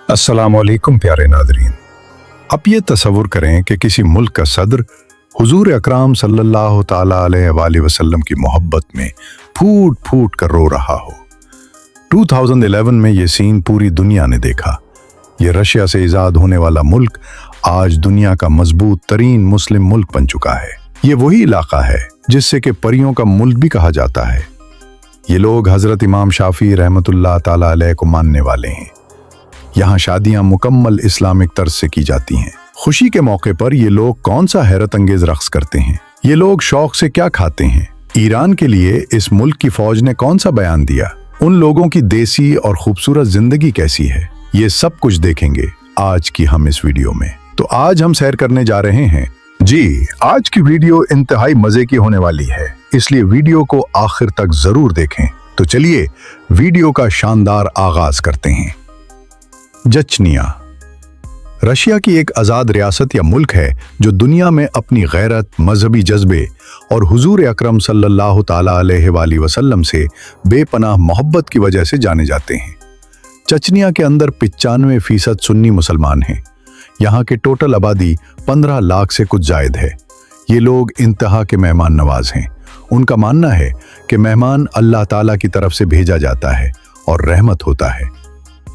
अस्सलामुअलैकुम प्यारे नादरीन। अब ये तसव्वुर करें कि किसी मुल्क का सदर हुजूर अकराम सल्लल्लाहु ताला अलैहि वसल्लम की मोहब्बत में फूट फूट कर रो रहा हो। 2011 में ये सीन पूरी दुनिया ने देखा। ये रशिया से इजाद होने वाला मुल्क आज दुनिया का मजबूत तरीन मुस्लिम मुल्क बन चुका है। ये वही इलाका है जिससे कि परियों का मुल्क भी कहा जाता है। ये लोग हजरत इमाम शाफी रहमतुल्लाह ताला अलैह को मानने वाले हैं। यहाँ शादियां मुकम्मल इस्लामिक तर्ज से की जाती हैं। खुशी के मौके पर ये लोग कौन सा हैरत अंगेज रक्स करते हैं, ये लोग शौक से क्या खाते हैं, ईरान के लिए इस मुल्क की फौज ने कौन सा बयान दिया, उन लोगों की देसी और खूबसूरत जिंदगी कैसी है, ये सब कुछ देखेंगे आज की हम इस वीडियो में। तो आज हम सैर करने जा रहे हैं। जी, आज की वीडियो इंतहाई मजे की होने वाली है, इसलिए वीडियो को आखिर तक जरूर देखें। तो चलिए वीडियो का शानदार आगाज करते हैं। चचनिया रशिया की एक आज़ाद रियासत या मुल्क है जो दुनिया में अपनी गैरत, मजहबी जज्बे और हुजूर अकरम सल्लल्लाहु ताला अलैहि वसल्लम से बेपनाह मोहब्बत की वजह से जाने जाते हैं। चचनिया के अंदर 95% सुन्नी मुसलमान हैं। यहाँ के टोटल आबादी 15 लाख से कुछ जायद है। ये लोग इंतहा के मेहमान नवाज हैं। उनका मानना है कि मेहमान अल्लाह ताला की तरफ से भेजा जाता है और रहमत होता है।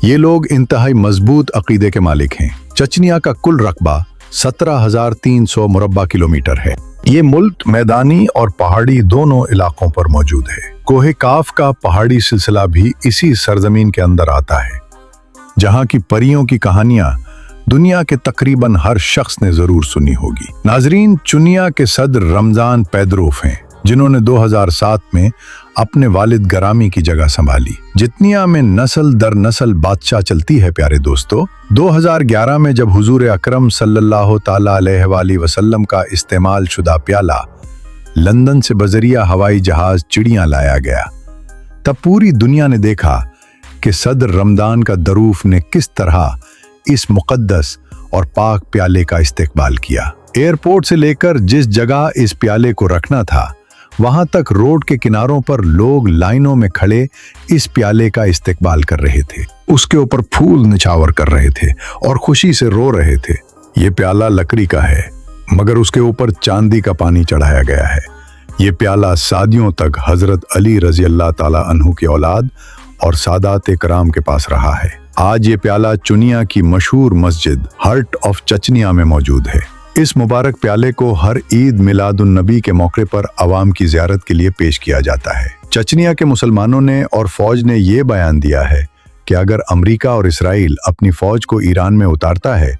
ये लोग इंतहाई मजबूत अकीदे के मालिक हैं। चचनिया का कुल रकबा 17,300 मुरब्बा किलोमीटर है। ये मुल्क मैदानी और पहाड़ी दोनों इलाकों पर मौजूद है। कोहे काफ का पहाड़ी सिलसिला भी इसी सरजमीन के अंदर आता है, जहाँ की परियों की कहानियां दुनिया के तकरीबन हर शख्स ने जरूर सुनी होगी। नाजरीन, चुनिया के सदर रमजान पैदरोफ हैं, जिन्होंने 2007 में अपने वालिद गरामी की जगह संभाली। जितनिया में नस्ल दर नस्ल बादशाह चलती है प्यारे दोस्तों। 2011 में जब हुजूर अकरम सल्लल्लाहु ताला अलैहि वसल्लम का इस्तेमाल शुदा प्याला लंदन से बजरिया हवाई जहाज चिड़ियां लाया गया, तब पूरी दुनिया ने देखा कि सदर रमदान का दरूफ ने किस तरह इस मुकद्दस और पाक प्याले का इस्तेकबाल किया। एयरपोर्ट से लेकर जिस जगह इस प्याले को रखना था, वहां तक रोड के किनारों पर लोग लाइनों में खड़े इस प्याले का इस्तेकबाल कर रहे थे, उसके ऊपर फूल निछावर कर रहे थे और खुशी से रो रहे थे। ये प्याला लकड़ी का है, मगर उसके ऊपर चांदी का पानी चढ़ाया गया है। ये प्याला सदियों तक हजरत अली रजी अल्लाह ताला अन्हु की औलाद और सादात कराम के पास रहा है। आज ये प्याला चुनिया की मशहूर मस्जिद हार्ट ऑफ चचनिया में मौजूद है। इस मुबारक प्याले को हर ईद मिलादुन नबी के मौके पर अवाम की ज़ियारत के लिए पेश किया जाता है। चचनिया के मुसलमानों ने और फौज ने ये बयान दिया है कि अगर अमेरिका और इसराइल अपनी फौज को ईरान में उतारता है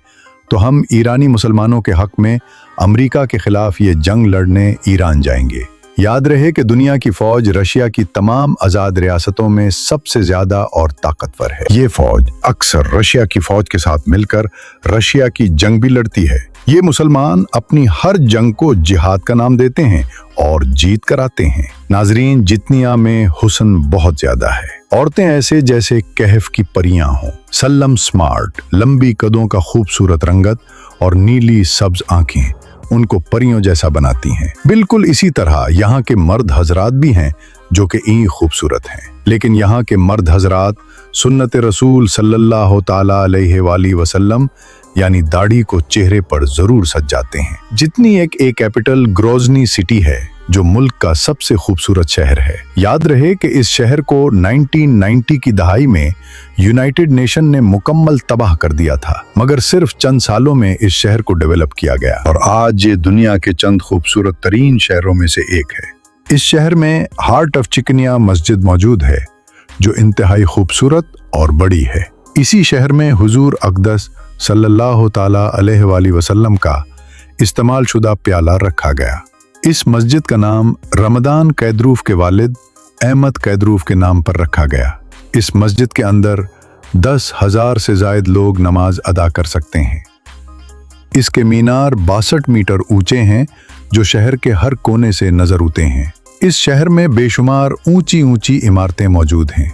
तो हम ईरानी मुसलमानों के हक में अमेरिका के खिलाफ ये जंग लड़ने ईरान जाएंगे। याद रहे कि दुनिया की फौज रशिया की तमाम आज़ाद रियासतों में सबसे ज्यादा और ताकतवर है। ये फौज अक्सर रशिया की फौज के साथ मिलकर रशिया की जंग भी लड़ती है। ये मुसलमान अपनी हर जंग को जिहाद का नाम देते हैं और जीत कर आते हैं। नाजरीन, जितनिया में हुस्न बहुत ज्यादा है। औरतें ऐसे जैसे कहफ की परियां हों, सल्लम स्मार्ट, लंबी कदों का खूबसूरत रंगत और नीली सब्ज आंखें उनको परियों जैसा बनाती हैं। बिल्कुल इसी तरह यहाँ के मर्द हजरात भी हैं जो कि ईं खूबसूरत हैं, लेकिन यहाँ के मर्द हजरात सुन्नत रसूल सल्लल्लाहु ताला अलैहि वसल्लम यानी दाढ़ी को चेहरे पर जरूर सजाते हैं। जितनी एक कैपिटल ग्रोजनी सिटी है जो मुल्क का सबसे खूबसूरत शहर है। याद रहे कि इस शहर को 1990 की दहाई में यूनाइटेड नेशन ने मुकम्मल तबाह कर दिया था, मगर सिर्फ चंद सालों में इस शहर को डेवलप किया गया और आज ये दुनिया के चंद खूबसूरत तरीन शहरों में से एक है। इस शहर में हार्ट ऑफ चचनिया मस्जिद मौजूद है जो इंतहाई खूबसूरत और बड़ी है। इसी शहर में हुजूर अक़दस सल्लल्लाहु ताला अलैहि वसल्लम का इस्तेमाल शुदा प्याला रखा गया। इस मस्जिद का नाम रमदान कैदरूफ के वालिद अहमद कैदरूफ के नाम पर रखा गया। इस मस्जिद के अंदर 10,000 से जायद लोग नमाज अदा कर सकते हैं। इसके मीनार 62 मीटर ऊंचे हैं जो शहर के हर कोने से नजर आते हैं। इस शहर में बेशुमार ऊंची ऊंची इमारतें मौजूद हैं।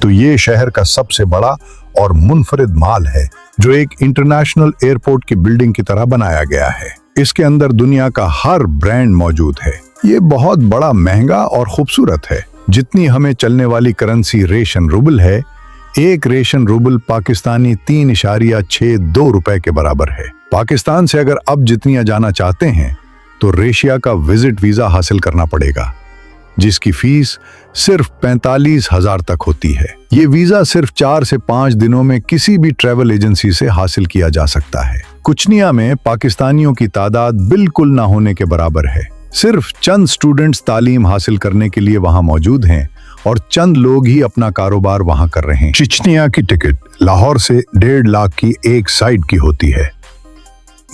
तो ये शहर का सबसे बड़ा और मुनफरिद माल है जो एक इंटरनेशनल एयरपोर्ट की बिल्डिंग की तरह बनाया गया है। इसके अंदर दुनिया का हर ब्रांड मौजूद है। ये बहुत बड़ा, महंगा और खूबसूरत है। जितनी हमें चलने वाली करेंसी रेशन रूबल है, एक रेशन रूबल पाकिस्तानी 3.62 रुपए के बराबर है। पाकिस्तान से अगर अब जितनिया जाना चाहते हैं तो रशिया का विजिट वीजा हासिल करना पड़ेगा, जिसकी फीस सिर्फ 45,000 तक होती है। ये वीजा सिर्फ 4 से 5 दिनों में किसी भी ट्रैवल एजेंसी से हासिल किया जा सकता है। कुचनिया में पाकिस्तानियों की तादाद बिल्कुल ना होने के बराबर है। सिर्फ चंद स्टूडेंट्स तालीम हासिल करने के लिए वहां मौजूद हैं और चंद लोग ही अपना कारोबार वहां कर रहे हैं। चिचनिया की टिकट लाहौर से 1.5 लाख की एक साइड की होती है।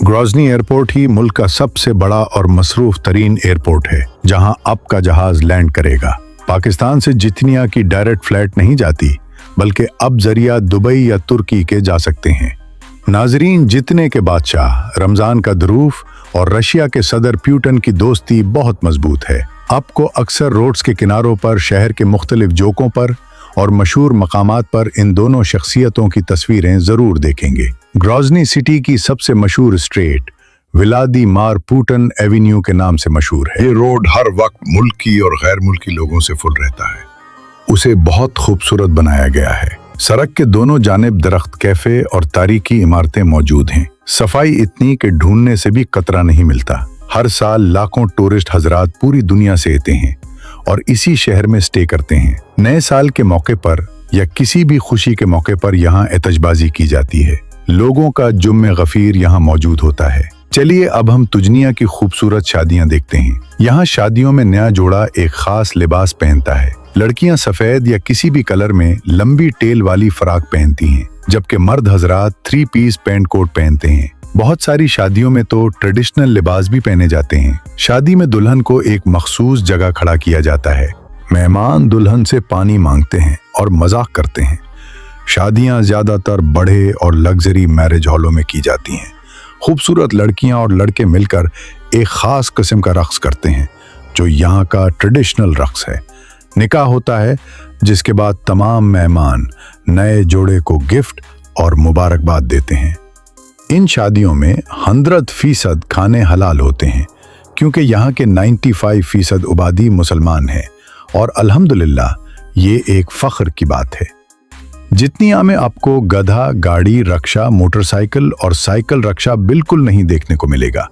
ग्रोजनी एयरपोर्ट ही मुल्क का सबसे बड़ा और मसरूफ तरीन एयरपोर्ट है, जहां अब का जहाज लैंड करेगा। पाकिस्तान से जितनिया की डायरेक्ट फ्लाइट नहीं जाती, बल्कि अब जरिया दुबई या तुर्की के जा सकते हैं। नाजरीन, जितने के बादशाह रमजान का ध्रुव और रशिया के सदर प्यूटन की दोस्ती बहुत मजबूत है। आपको अक्सर रोड्स के किनारों पर, शहर के मुख्तलिफ जोकों पर और मशहूर मकामात पर इन दोनों शख्सियतों की तस्वीरें जरूर देखेंगे। ग्रोजनी सिटी की सबसे मशहूर स्ट्रीट व्लादिमीर पुतिन एवेन्यू के नाम से मशहूर है। ये रोड हर वक्त मुल्की और गैर मुल्की लोगों से फुल रहता है। उसे बहुत खूबसूरत बनाया गया है। सड़क के दोनों जानिब दरख्त, कैफे और तारीखी इमारतें मौजूद हैं। सफाई इतनी कि ढूंढने से भी कतरा नहीं मिलता। हर साल लाखों टूरिस्ट हजरात पूरी दुनिया से आते हैं और इसी शहर में स्टे करते हैं। नए साल के मौके पर या किसी भी खुशी के मौके पर यहाँ एतजबाजी की जाती है। लोगों का जुम्मे गफीर यहाँ मौजूद होता है। चलिए अब हम तुजनिया की खूबसूरत शादियां देखते हैं। यहाँ शादियों में नया जोड़ा एक खास लिबास पहनता है। लड़कियां सफेद या किसी भी कलर में लंबी टेल वाली फराक पहनती हैं, जबकि मर्द हजरात 3 पीस पैंट कोट पहनते हैं। बहुत सारी शादियों में तो ट्रेडिशनल लिबास भी पहने जाते हैं। शादी में दुल्हन को एक मखसूस जगह खड़ा किया जाता है। मेहमान दुल्हन से पानी मांगते हैं और मजाक करते हैं। शादियां ज्यादातर बड़े और लग्जरी मैरिज हॉलों में की जाती हैं। खूबसूरत लड़कियां और लड़के मिलकर एक खास किस्म का रक्स करते हैं, जो यहाँ का ट्रेडिशनल रक्स है। निकाह होता है, जिसके बाद तमाम मेहमान नए जोड़े को गिफ्ट और मुबारकबाद देते हैं। इन शादियों में 100% खाने हलाल होते हैं, क्योंकि यहाँ के 95% आबादी मुसलमान हैं और अल्हम्दुलिल्लाह ये एक फख्र की बात है। जितनिया में आपको गधा, गाड़ी, रक्षा, मोटरसाइकिल और साइकिल रक्षा बिल्कुल नहीं देखने को मिलेगा।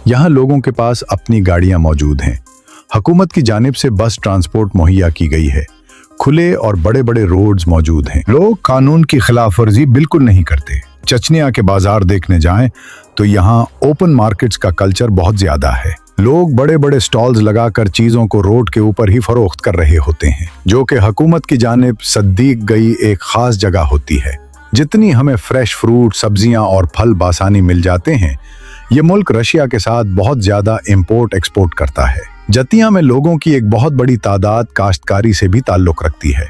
यहाँ लोगों के पास अपनी गाड़ियाँ मौजूद हैं। हुकूमत की जानिब से बस ट्रांसपोर्ट मुहैया की गई है। खुले और बड़े बड़े रोड्स मौजूद हैं। लोग कानून की खिलाफ वर्जी बिल्कुल नहीं करते। चचनिया के बाजार देखने जाएं तो यहाँ ओपन मार्केट्स का कल्चर बहुत ज्यादा है। लोग बड़े बड़े स्टॉल्स लगाकर चीजों को रोड के ऊपर ही फरोख्त कर रहे होते हैं, जो कि हुकूमत की जानिब सद्दीक गई एक खास जगह होती है। जितनी हमें फ्रेश फ्रूट, सब्जियां और फल बासानी मिल जाते हैं, ये मुल्क रशिया के साथ बहुत ज्यादा इंपोर्ट एक्सपोर्ट करता है। जतिया में लोगों की एक बहुत बड़ी तादाद काश्तकारी से भी ताल्लुक रखती है।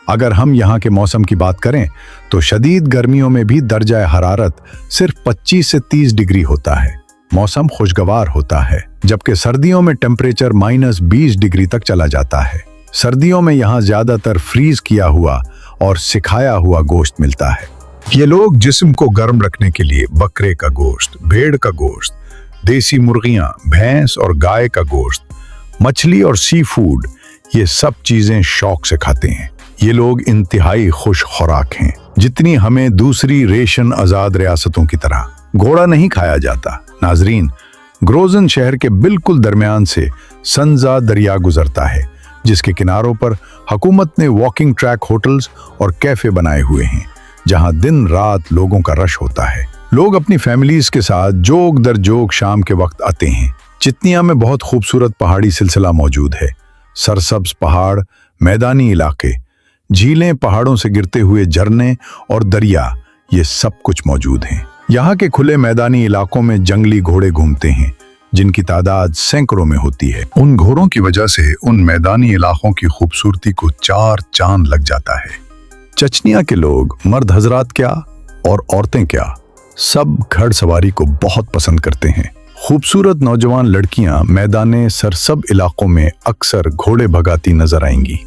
अगर हम यहाँ के मौसम की बात करें तो शदीद गर्मियों में भी दर्जा हरारत सिर्फ 25 से 30 डिग्री होता है। मौसम खुशगवार होता है, जबकि सर्दियों में टेम्परेचर -20 डिग्री तक चला जाता है। सर्दियों में यहाँ ज्यादातर फ्रीज किया हुआ और सिखाया हुआ गोश्त मिलता है। ये लोग जिस्म को गर्म रखने के लिए बकरे का गोश्त, भेड़ का गोश्त, देसी मुर्गियां, भैंस और गाय का गोश्त, मछली और सी फूड, ये सब चीजें शौक से खाते हैं। ये लोग इंतहाई खुश खुराक हैं। जितनी हमें दूसरी रेशन आजाद रियासतों की तरह घोड़ा नहीं खाया जाता। नाजरीन, ग्रोजन शहर के बिल्कुल दरमियान से संजा दरिया गुजरता है, जिसके किनारों पर हुकूमत ने वॉकिंग ट्रैक, होटल्स और कैफे बनाए हुए हैं, जहां दिन रात लोगों का रश होता है। लोग अपनी फैमिलीज के साथ जोक दर जोक शाम के वक्त आते हैं। चितनिया में बहुत खूबसूरत पहाड़ी सिलसिला मौजूद है। सरसब्ज पहाड़, मैदानी इलाके, झीलें, पहाड़ों से गिरते हुए झरने और दरिया, ये सब कुछ मौजूद हैं। यहाँ के खुले मैदानी इलाकों में जंगली घोड़े घूमते हैं, जिनकी तादाद सैकड़ों में होती है। उन घोड़ों की वजह से उन मैदानी इलाकों की खूबसूरती को 4 चांद लग जाता है। चचनिया के लोग, मर्द हजरात क्या और औरतें क्या, सब घड़सवारी को बहुत पसंद करते हैं। खूबसूरत नौजवान लड़कियां मैदाने सरसब इलाकों में अक्सर घोड़े भगाती नजर आएंगी।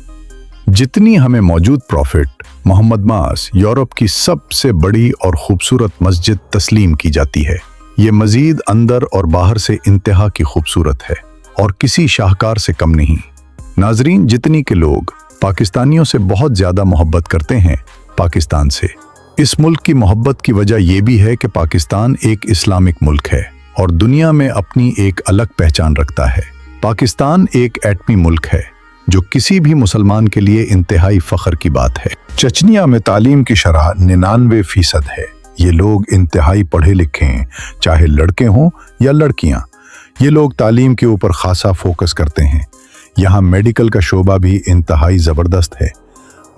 जितनी हमें मौजूद प्रॉफिट मोहम्मद मास यूरोप की सबसे बड़ी और खूबसूरत मस्जिद तस्लीम की जाती है। ये मजीद अंदर और बाहर से इंतहा की खूबसूरत है और किसी शाहकार से कम नहीं। नाजरीन, जितनी के लोग पाकिस्तानियों से बहुत ज़्यादा मोहब्बत करते हैं पाकिस्तान से। इस मुल्क की मोहब्बत की वजह यह भी है कि पाकिस्तान एक इस्लामिक मुल्क है और दुनिया में अपनी एक अलग पहचान रखता है। पाकिस्तान एक एटमी मुल्क है जो किसी भी मुसलमान के लिए इंतहाई फख्र की बात है। चचनिया में तालीम की शरह 99% है। ये लोग इंतहाई पढ़े लिखे हैं, चाहे लड़के हों या लड़कियां। ये लोग तालीम के ऊपर खासा फोकस करते हैं। यहाँ मेडिकल का शोबा भी इंतहाई ज़बरदस्त है।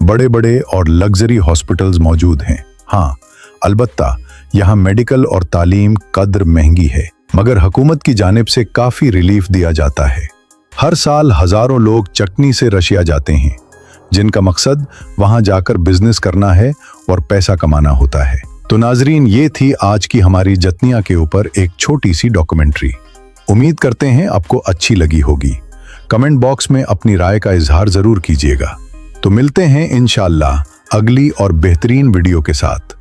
बड़े बड़े और लग्जरी हॉस्पिटल्स मौजूद हैं। हाँ, अलबत्ता यहाँ मेडिकल और तालीम कद्र महंगी है, मगर हुकूमत की जानिब से काफ़ी रिलीफ दिया जाता है। हर साल हज़ारों लोग चटनी से रशिया जाते हैं, जिनका मकसद वहाँ जाकर बिजनेस करना है और पैसा कमाना होता है। तो नाजरीन, ये थी आज की हमारी जतनिया के ऊपर एक छोटी सी डॉक्यूमेंट्री। उम्मीद करते हैं आपको अच्छी लगी होगी। कमेंट बॉक्स में अपनी राय का इजहार ज़रूर कीजिएगा। तो मिलते हैं इंशाअल्लाह अगली और बेहतरीन वीडियो के साथ।